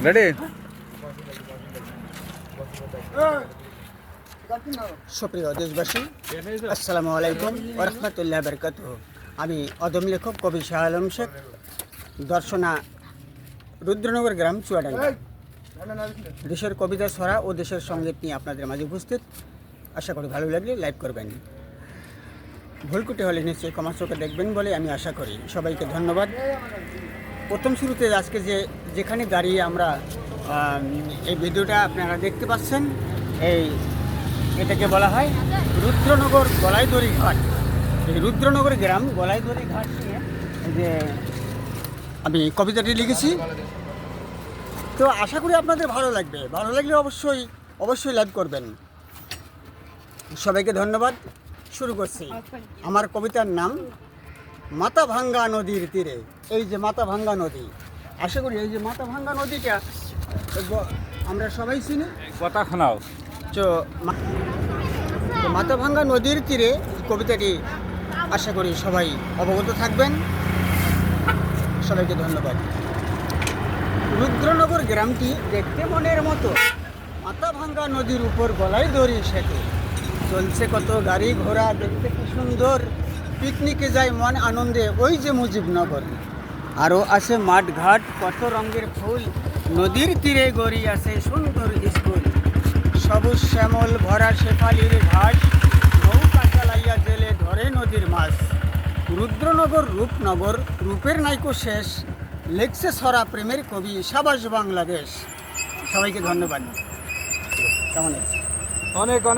Ready. সুপ্রিয় দেশবাসী, আসসালামু আলাইকুম ওয়া রাহমাতুল্লাহি ওয়া বারাকাতুহু। আমি অদম লেখক কবি শাহ আলম শেখ, দর্শনা, রুদ্রনগর গ্রাম, চুয়াডাঙ্গা। দেশের কবিতা ছড়া ও দেশের সঙ্গীত নিয়ে আপনাদের মাঝে উপস্থিত। আশা করি ভালো লাগলে লাইক করবেন, ভুলকুটি হলে নিশ্চয়ই ক্ষমা চোখে দেখবেন বলে আমি আশা করি। সবাইকে ধন্যবাদ। প্রথম শুরুতে আজকে যেখানে দাঁড়িয়ে আমরা এই ভিডিওটা আপনারা দেখতে পাচ্ছেন, এটাকে বলা হয় রুদ্রনগর গলাইদড়ি ঘাট। এই রুদ্রনগর গ্রাম গলাইদড়ি ঘাট নিয়ে যে আমি কবিতাটি লিখেছি। তো আশা করি আপনাদের ভালো লাগবে। ভালো লাগলে অবশ্যই লাইক করবেন। সবাইকে ধন্যবাদ। শুরু করছি। আমার কবিতার নাম মাথাভাঙ্গা নদীর তীরে। এই যে মাথাভাঙ্গা নদী, আশা করি এই যে মাথাভাঙ্গা নদীটা আমরা সবাই চিনি। কথা শোনাও। তো মাথাভাঙ্গা নদীর তীরে কবিতাটি আশা করি সবাই অবগত থাকবেন। সবাইকে ধন্যবাদ। রুদ্রনগর গ্রামটি দেখতে মনের মতো, মাথাভাঙ্গা নদীর উপর গলাইদড়ি সেতু। চলছে কত গাড়ি ঘোড়া, দেখতে কি সুন্দর। পিকনিকে যায় মন আনন্দে ওই যে মুজিবনগর। আরও আছে মাঠ ঘাট, কত রঙের ফুল। নদীর তীরে গড়ি আছে সুন্দর স্কুল। সবুজ শ্যামল ভরা শেফালির ঘাস, নৌকা চালাইয়া জেলে ধরে নদীর মাছ। রুদ্রনগর রূপনগর, রূপের নাইকো শেষ। লেখছে ছড়া প্রেমের কবি, সাবাস বাংলাদেশ। সবাইকে ধন্যবাদ। কেমন আছে? অনেক